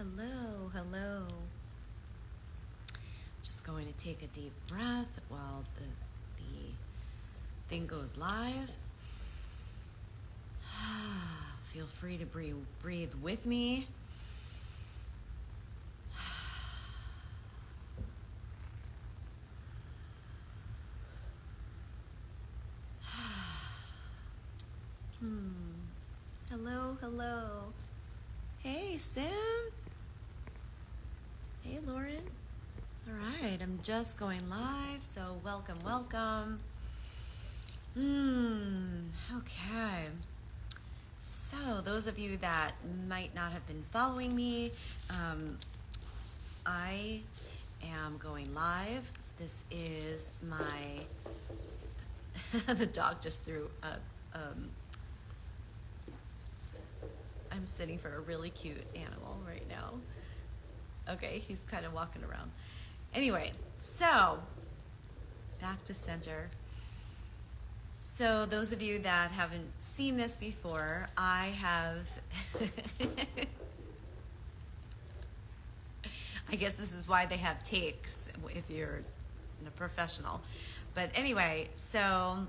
Hello, hello. Just going to take a deep breath while the thing goes live. Feel free to breathe with me. Hello, hello. Hey, Sim. Hey, Lauren. All right, I'm just going live, so welcome, welcome. Okay. So, those of you that might not have been following me, I am going live. This is my. The dog just threw a. I'm sitting for a really cute animal right now. Okay, he's kind of walking around. Anyway, so back to center. So those of you that haven't seen this before, I have, I guess this is why they have takes if you're a professional. But anyway, so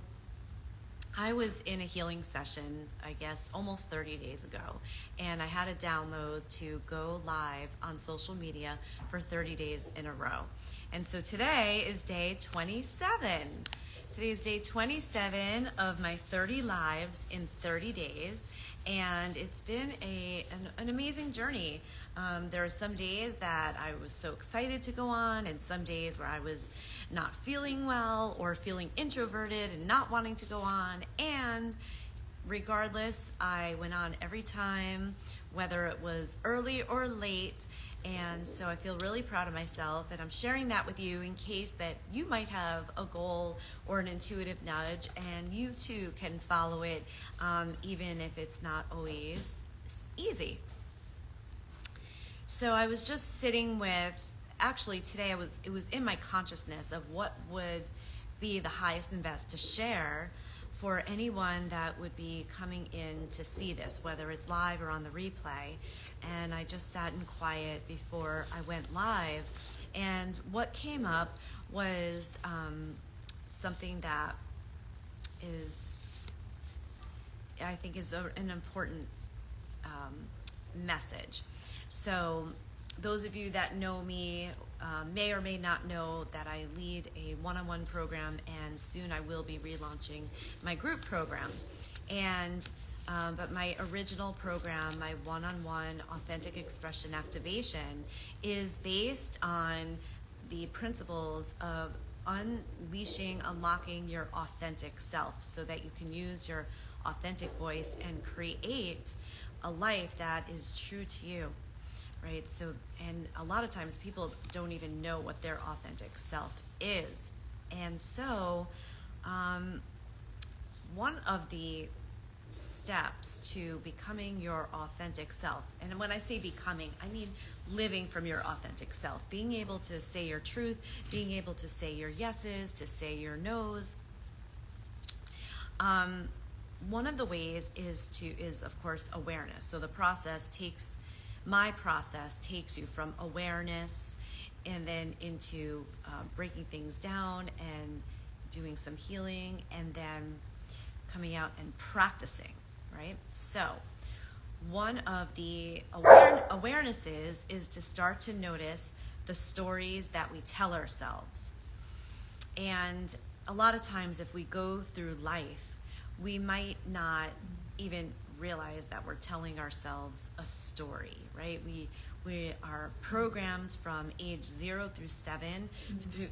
I was in a healing session, I guess, almost 30 days ago, and I had a download to go live on social media for 30 days in a row. And so today is day 27. Today is day 27 of my 30 lives in 30 days, and it's been an amazing journey. There are some days that I was so excited to go on, and some days where I was not feeling well or feeling introverted and not wanting to go on. And regardless, I went on every time, whether it was early or late. And so I feel really proud of myself, and I'm sharing that with you in case that you might have a goal or an intuitive nudge, and you too can follow it, even if it's not always easy. So I was just sitting with, actually today it was in my consciousness of what would be the highest and best to share for anyone that would be coming in to see this, whether it's live or on the replay. And I just sat in quiet before I went live. And what came up was something that is, I think, is an important message. So those of you that know me may or may not know that I lead a one-on-one program, and soon I will be relaunching my group program. And but my original program, my one-on-one authentic expression activation, is based on the principles of unlocking your authentic self so that you can use your authentic voice and create a life that is true to you. Right? So, and a lot of times people don't even know what their authentic self is. And so, one of the steps to becoming your authentic self, and when I say becoming, I mean living from your authentic self, being able to say your truth, being able to say your yeses, to say your nos. One of the ways is of course awareness. So my process takes you from awareness and then into breaking things down and doing some healing, and then coming out and practicing, right? So one of the awarenesses is to start to notice the stories that we tell ourselves. And a lot of times if we go through life, we might not even realize that we're telling ourselves a story, right? We are programmed from age 0 through 7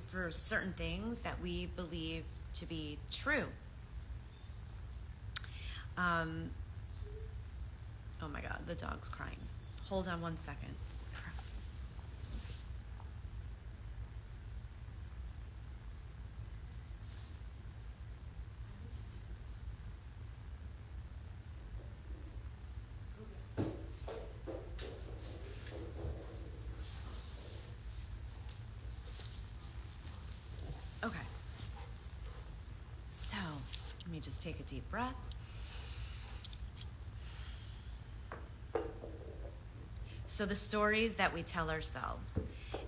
for certain things that we believe to be true. Oh my God, the dog's crying. Hold on one second. Okay. So, let me just take a deep breath. So the stories that we tell ourselves,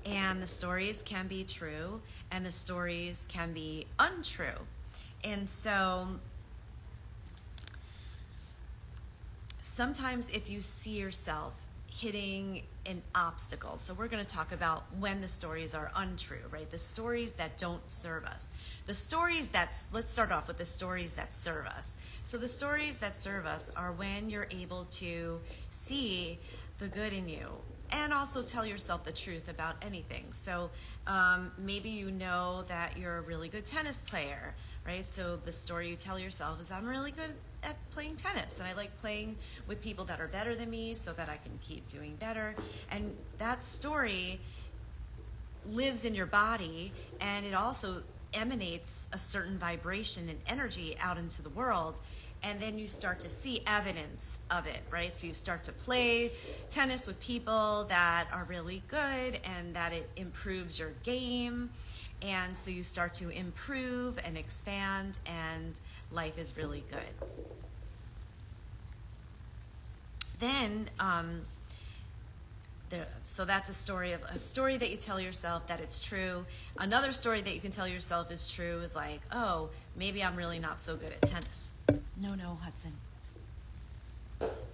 and the stories can be true, and the stories can be untrue. And so sometimes if you see yourself hitting an obstacle, so we're going to talk about when the stories are untrue, right? The stories that don't serve us. The stories let's start off with the stories that serve us. So the stories that serve us are when you're able to see the good in you and also tell yourself the truth about anything. So maybe you know that you're a really good tennis player, right? So the story you tell yourself is, I'm really good at playing tennis, and I like playing with people that are better than me so that I can keep doing better. And that story lives in your body, and it also emanates a certain vibration and energy out into the world. And then you start to see evidence of it, right? So you start to play tennis with people that are really good, and that it improves your game. And so you start to improve and expand, and life is really good. Then, so that's a story that you tell yourself that it's true. Another story that you can tell yourself is true is like, oh, maybe I'm really not so good at tennis. No, Hudson.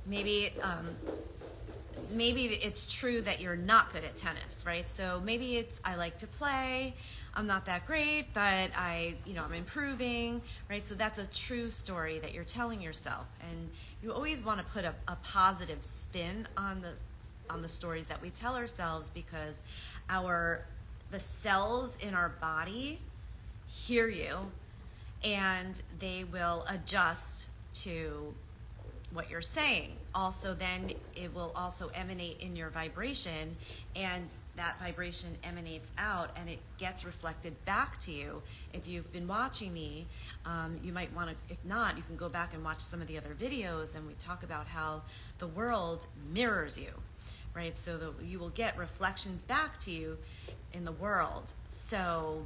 Maybe it's true that you're not good at tennis, right? So maybe it's, I like to play, I'm not that great, but I'm improving, right? So that's a true story that you're telling yourself. And you always want to put a positive spin on the stories that we tell ourselves, because the cells in our body hear you, and they will adjust to what you're saying. Also, then it will also emanate in your vibration, and that vibration emanates out, and it gets reflected back to you. If you've been watching me, you might want to, if not, you can go back and watch some of the other videos, and we talk about how the world mirrors you, right? So you will get reflections back to you in the world. So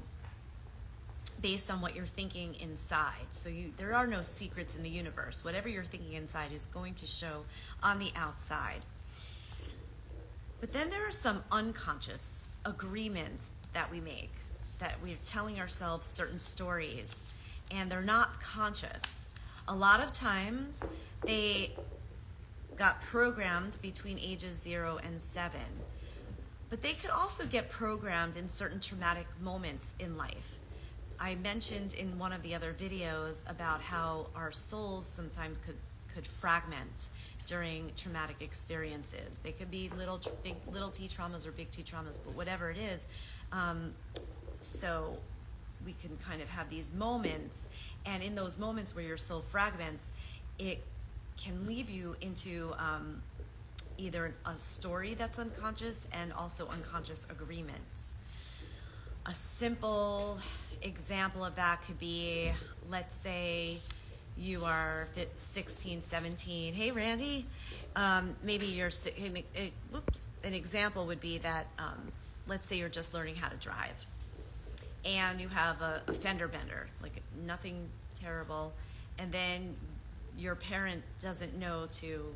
based on what you're thinking inside. So there are no secrets in the universe. Whatever you're thinking inside is going to show on the outside. But then there are some unconscious agreements that we make, that we're telling ourselves certain stories, and they're not conscious. A lot of times they got programmed between ages 0 and 7. But they could also get programmed in certain traumatic moments in life. I mentioned in one of the other videos about how our souls sometimes could fragment during traumatic experiences. They could be little t traumas or big T traumas, but whatever it is. So we can kind of have these moments, and in those moments where your soul fragments, it can leave you into either a story that's unconscious and also unconscious agreements. A simple example of that could be, let's say you are 16, 17. Hey, Randy. Maybe you're, an example would be that, let's say you're just learning how to drive, and you have a fender bender, like nothing terrible, and then your parent doesn't know to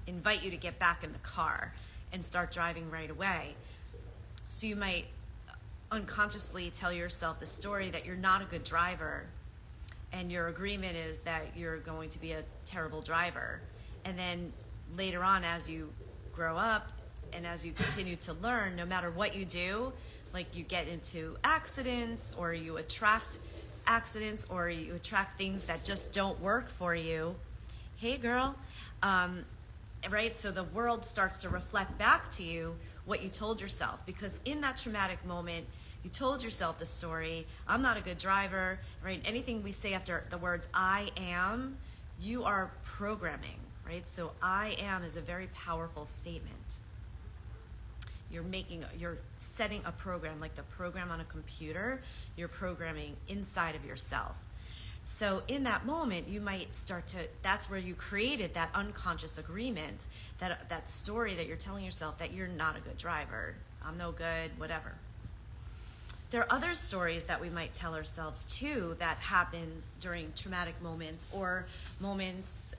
invite you to get back in the car and start driving right away. So you might unconsciously tell yourself the story that you're not a good driver, and your agreement is that you're going to be a terrible driver. And then later on, as you grow up and as you continue to learn, no matter what you do, like you get into accidents, or you attract accidents, or you attract things that just don't work for you. Hey, girl. Right? So the world starts to reflect back to you what you told yourself, because in that traumatic moment, you told yourself the story, I'm not a good driver, right? Anything we say after the words I am, you are programming, right? So I am is a very powerful statement. You're setting a program, like the program on a computer, you're programming inside of yourself. So in that moment, you might start to, that's where you created that unconscious agreement, that story that you're telling yourself that you're not a good driver, I'm no good, whatever. There are other stories that we might tell ourselves too that happens during traumatic moments, or moments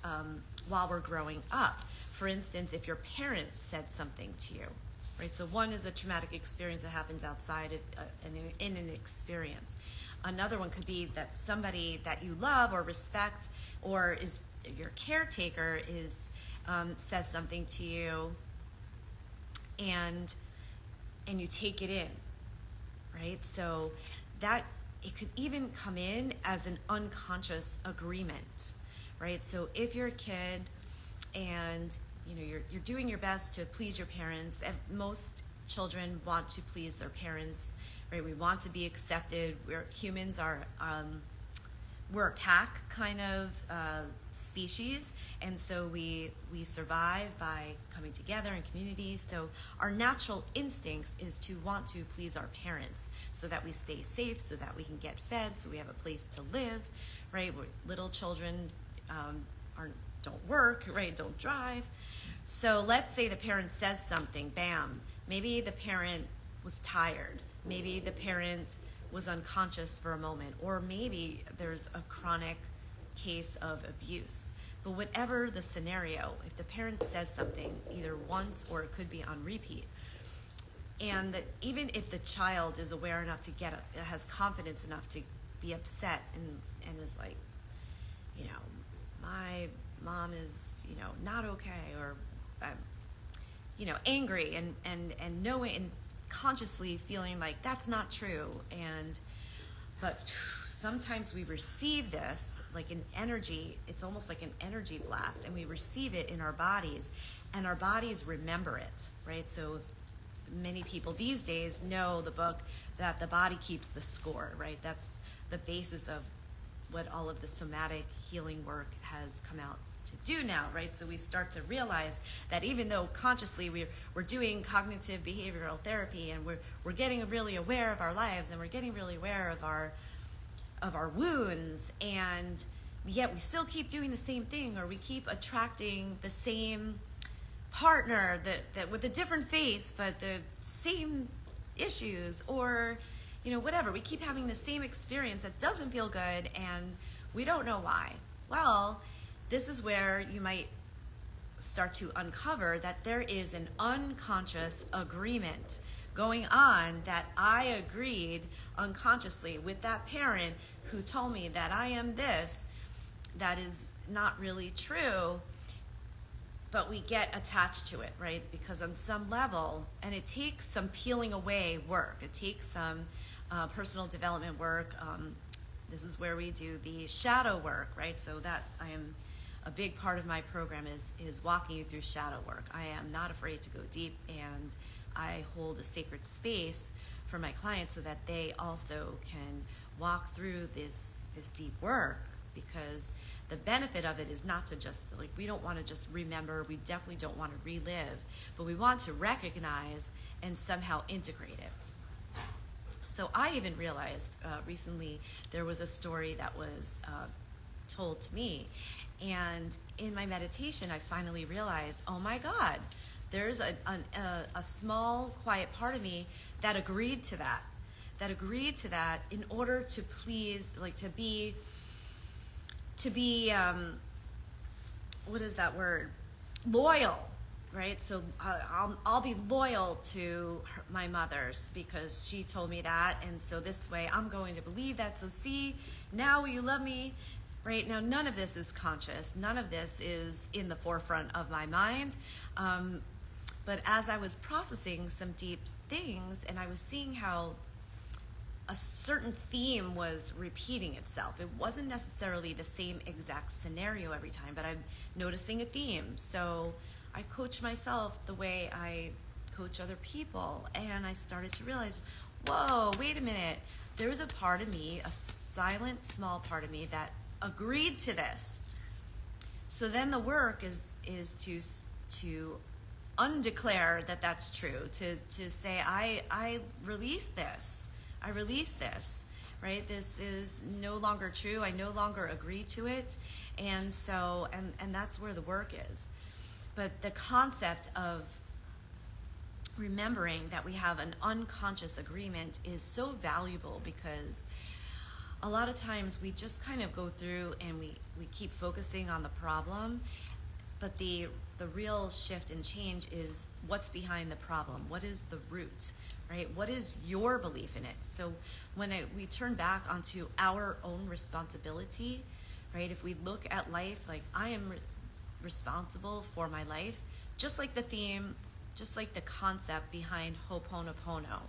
while we're growing up. for instance, if your parent said something to you, right? So one is a traumatic experience that happens outside of in an experience. Another one could be that somebody that you love or respect or is your caretaker says something to you, and you take it in, right? So that it could even come in as an unconscious agreement, right? So if you're a kid and you're doing your best to please your parents, most children want to please their parents, right? We want to be accepted. Humans are we're a pack kind of species, and so we survive by coming together in communities. So our natural instincts is to want to please our parents so that we stay safe, so that we can get fed, so we have a place to live, right? Little children don't work, right? Don't drive. So let's say the parent says something, bam. Maybe the parent was tired. Maybe the parent was unconscious for a moment, or maybe there's a chronic case of abuse. But whatever the scenario, if the parent says something either once or it could be on repeat, and that even if the child is aware enough to has confidence enough to be upset and is like, my mom is, not okay, or, angry and knowing and consciously feeling like that's not true. But sometimes we receive this like an energy, it's almost like an energy blast, and we receive it in our bodies, and our bodies remember it, right? So many people these days know the book that the body keeps the score, right? That's the basis of what all of the somatic healing work has come out to do now, right? So we start to realize that even though consciously we're doing cognitive behavioral therapy, and we're getting really aware of our lives, and we're getting really aware of our wounds, and yet we still keep doing the same thing, or we keep attracting the same partner that with a different face but the same issues, or whatever. We keep having the same experience that doesn't feel good, and we don't know why. Well, this is where you might start to uncover that there is an unconscious agreement going on, that I agreed unconsciously with that parent who told me that I am this. That is not really true, but we get attached to it, right? Because on some level, and it takes some peeling away work. It takes some personal development work. This is where we do the shadow work, right? So that a big part of my program is walking you through shadow work. I am not afraid to go deep, and I hold a sacred space for my clients so that they also can walk through this deep work, because the benefit of it is not to just, we don't want to just remember, we definitely don't want to relive, but we want to recognize and somehow integrate it. So I even realized recently there was a story that was told to me, and in my meditation I finally realized, oh my God, there's a small, quiet part of me that agreed to that in order to please, to be what is that word? Loyal, right? So I'll be loyal to my mother's because she told me that, and so this way I'm going to believe that. So see, now will you love me? Right now, none of this is conscious. None of this is in the forefront of my mind. But as I was processing some deep things, and I was seeing how a certain theme was repeating itself. It wasn't necessarily the same exact scenario every time, but I'm noticing a theme. So I coach myself the way I coach other people, and I started to realize, whoa, wait a minute. There was a part of me, a silent, small part of me that agreed to this. So then the work is to undeclare that that's true, to say I release this. I release this, right? This is no longer true. I no longer agree to it. And so, and that's where the work is. But the concept of remembering that we have an unconscious agreement is so valuable, because a lot of times we just kind of go through and we keep focusing on the problem, but the the real shift and change is what's behind the problem. What is the root, right? What is your belief in it? So when we turn back onto our own responsibility, right? If we look at life like I am responsible for my life, just like the theme, just like the concept behind Ho'oponopono,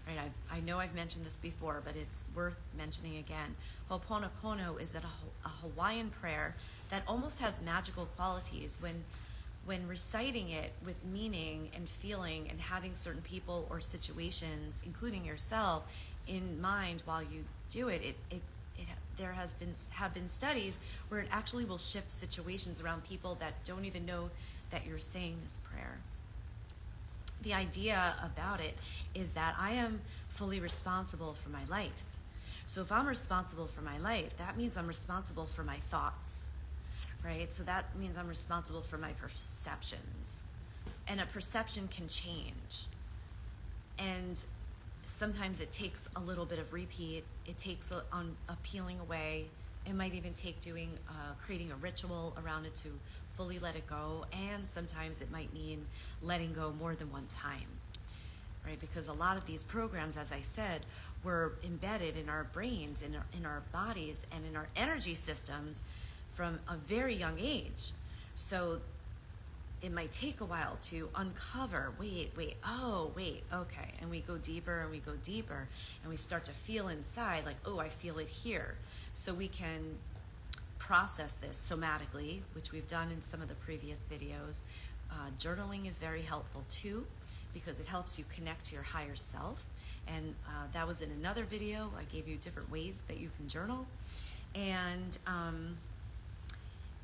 right? I know I've mentioned this before, but it's worth mentioning again. Ho'oponopono is a Hawaiian prayer that almost has magical qualities when reciting it with meaning and feeling and having certain people or situations, including yourself, in mind while you do it. There have been studies where it actually will shift situations around people that don't even know that you're saying this prayer. The idea about it is that I am fully responsible for my life. So if I'm responsible for my life, that means I'm responsible for my thoughts, right? So that means I'm responsible for my perceptions. And a perception can change. And sometimes it takes a little bit of repeat. It takes a peeling away. It might even take creating a ritual around it to fully let it go. And sometimes it might mean letting go more than one time, right? Because a lot of these programs, as I said, were embedded in our brains, in our bodies, and in our energy systems from a very young age. So it might take a while to uncover, wait, okay. And we go deeper and we go deeper and we start to feel inside like, oh, I feel it here. So we can process this somatically, which we've done in some of the previous videos. Journaling is very helpful too, because it helps you connect to your higher self. And that was in another video. I gave you different ways that you can journal. And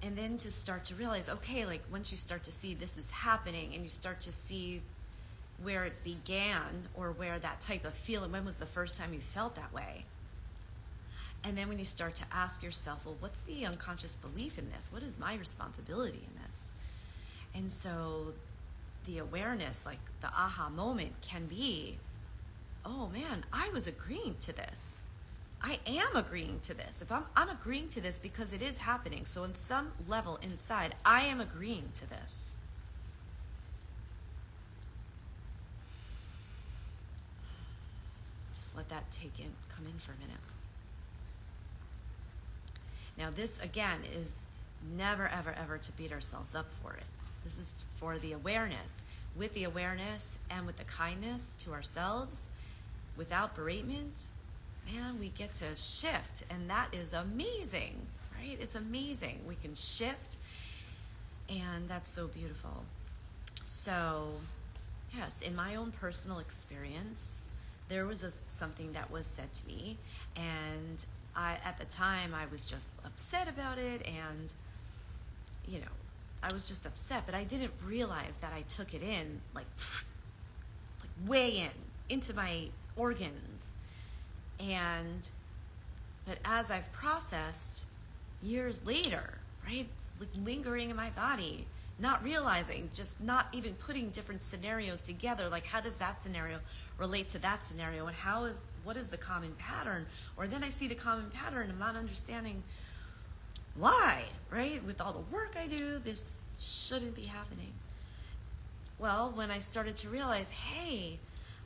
then to start to realize, okay, like once you start to see this is happening and you start to see where it began or where that type of feeling, when was the first time you felt that way? And then when you start to ask yourself, well, what's the unconscious belief in this? What is my responsibility in this? And so the awareness, like the aha moment can be, oh man, I was agreeing to this. I am agreeing to this. If I'm agreeing to this because it is happening. So on some level inside, I am agreeing to this. Just let that come in for a minute. Now this, again, is never, ever, ever to beat ourselves up for it. This is for the awareness. With the awareness and with the kindness to ourselves, without beratement, man, we get to shift, and that is amazing, right? It's amazing. We can shift, and that's so beautiful. So, yes, in my own personal experience, there was something that was said to me, and at the time, I was just upset about it, and, I was just upset, but I didn't realize that I took it in, like way into my organs. But as I've processed years later, right, it's like lingering in my body, not realizing, just not even putting different scenarios together, like how does that scenario relate to that scenario, and what is the common pattern? Or then I see the common pattern, I'm not understanding why, right? With all the work I do, this shouldn't be happening. Well, when I started to realize, hey,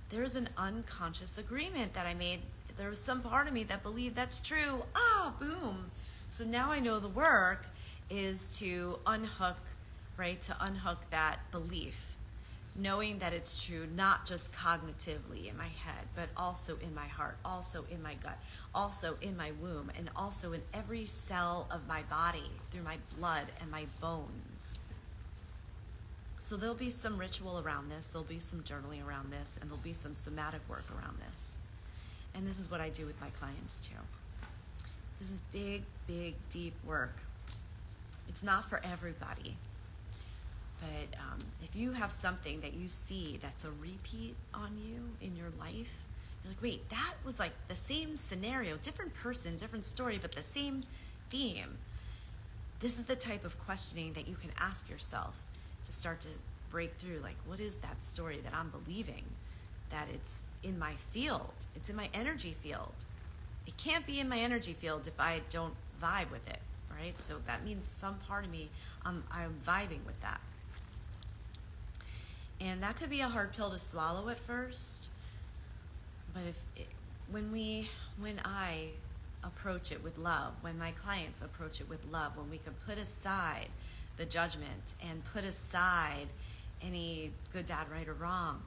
there's an unconscious agreement that I made. There was some part of me that believed that's true. Boom. So now I know the work is to unhook that belief, knowing that it's true, not just cognitively in my head, but also in my heart, also in my gut, also in my womb, and also in every cell of my body, through my blood and my bones. So there'll be some ritual around this, there'll be some journaling around this, and there'll be some somatic work around this. And this is what I do with my clients too. This is big, big, deep work. It's not for everybody. But if you have something that you see that's a repeat on you in your life, you're like, wait, that was like the same scenario, different person, different story, but the same theme. This is the type of questioning that you can ask yourself to start to break through, like, what is that story that I'm believing? That it's in my field, it's in my energy field. It can't be in my energy field if I don't vibe with it, right? So that means some part of me, I'm vibing with that. And that could be a hard pill to swallow at first. But when I approach it with love, when my clients approach it with love, when we can put aside the judgment and put aside any good, bad, right, or wrong,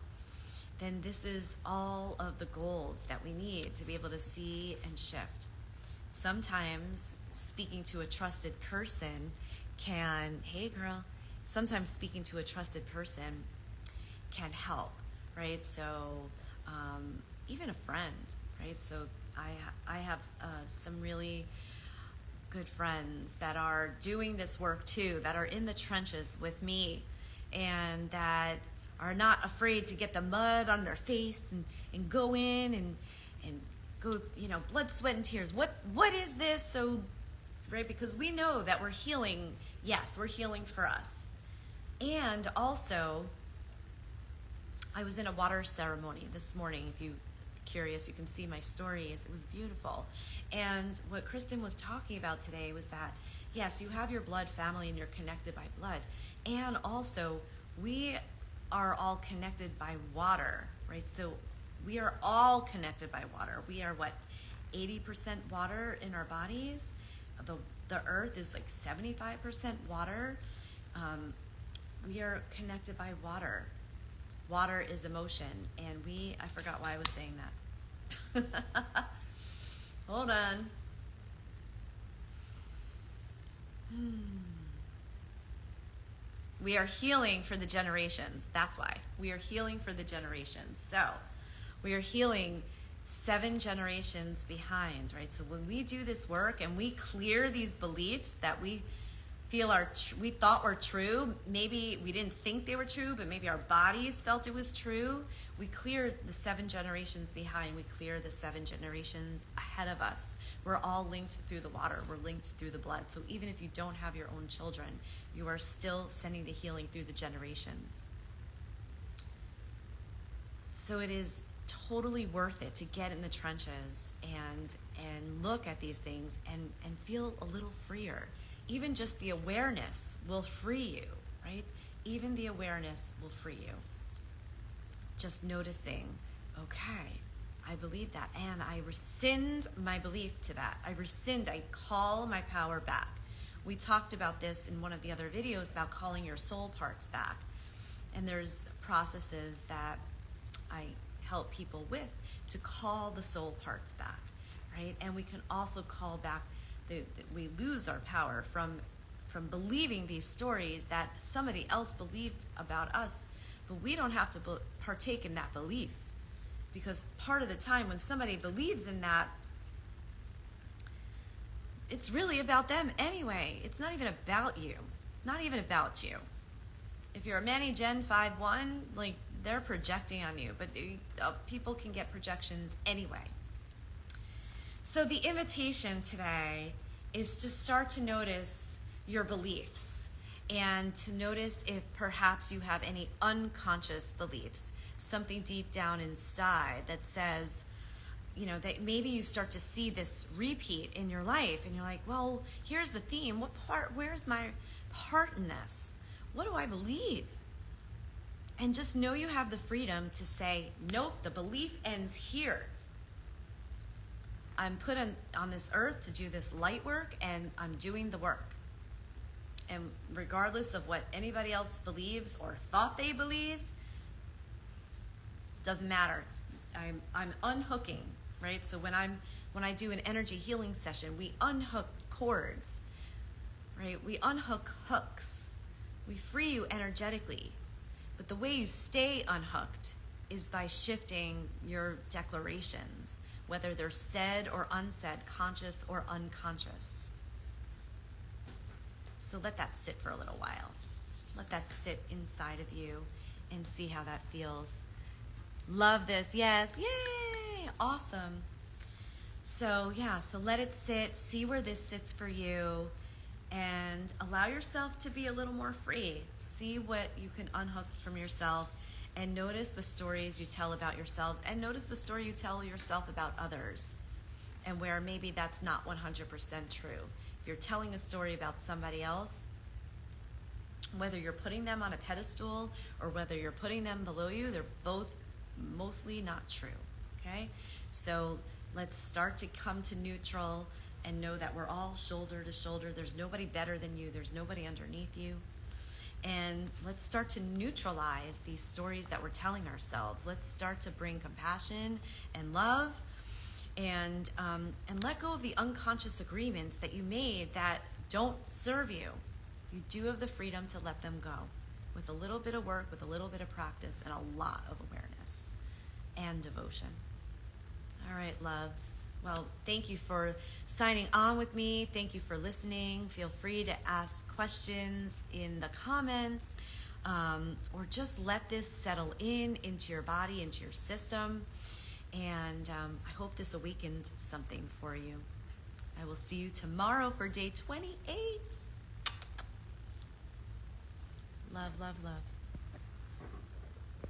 then this is all of the gold that we need to be able to see and shift. Sometimes speaking to a trusted person sometimes speaking to a trusted person can help, right? So even a friend, right? So I have some really good friends that are doing this work too, that are in the trenches with me, and that are not afraid to get the mud on their face and go in and go, blood, sweat, and tears. What is this? So, right, because we know that we're healing. Yes, we're healing for us. And also, I was in a water ceremony this morning. If you're curious, you can see my stories. It was beautiful. And what Kristen was talking about today was that, yes, you have your blood family and you're connected by blood. And also, we are all connected by water, right? So we are all connected by water. We are 80% water in our bodies. The earth is like 75% water. We are connected by water. Water is emotion, and I forgot why I was saying that. Hold on. We are healing for the generations. That's why. We are healing for the generations. So we are healing 7 generations behind, right? So when we do this work and we clear these beliefs that we feel we thought were true, maybe we didn't think they were true, but maybe our bodies felt it was true, we clear the 7 generations behind. We clear the 7 generations ahead of us. We're all linked through the water. We're linked through the blood. So even if you don't have your own children, you are still sending the healing through the generations. So it is totally worth it to get in the trenches and look at these things and feel a little freer. Even just the awareness will free you, right? Even the awareness will free you. Just noticing, okay, I believe that, and I rescind my belief to that. I call my power back. We talked about this in one of the other videos about calling your soul parts back. And there's processes that I help people with to call the soul parts back, right? And we can also call back we lose our power from believing these stories that somebody else believed about us, but we don't have to partake in that belief, because part of the time when somebody believes in that, it's really about them anyway. It's not even about you. It's not even about you. If you're a Manny Gen 5-1, they're projecting on you, but people can get projections anyway. So the invitation today is to start to notice your beliefs and to notice if perhaps you have any unconscious beliefs, something deep down inside that says, that maybe you start to see this repeat in your life and you're like, well, here's the theme. Where's my part in this? What do I believe? And just know you have the freedom to say, nope, the belief ends here. I'm put on this earth to do this light work, and I'm doing the work. And regardless of what anybody else believes or thought they believed, doesn't matter. I'm unhooking, right? So when I do an energy healing session, we unhook cords, right? We unhook hooks. We free you energetically. But the way you stay unhooked is by shifting your declarations, whether they're said or unsaid, conscious or unconscious. So let that sit for a little while. Let that sit inside of you and see how that feels. Love this. Yes. Yay. Awesome. So let it sit. See where this sits for you. And allow yourself to be a little more free. See what you can unhook from yourself. And notice the stories you tell about yourselves. And notice the story you tell yourself about others. And where maybe that's not 100% true. If you're telling a story about somebody else, Whether you're putting them on a pedestal or whether you're putting them below you, they're both mostly not true. Okay? So let's start to come to neutral and know that we're all shoulder to shoulder. There's nobody better than you, there's nobody underneath you. And let's start to neutralize these stories that we're telling ourselves. Let's start to bring compassion and love, and let go of the unconscious agreements that you made that don't serve you. You do have the freedom to let them go with a little bit of work, with a little bit of practice, and a lot of awareness and devotion. All right, loves. Well, thank you for signing on with me. Thank you for listening. Feel free to ask questions in the comments, or just let this settle into your body, into your system. And I hope this awakened something for you. I will see you tomorrow for day 28. Love, love, love.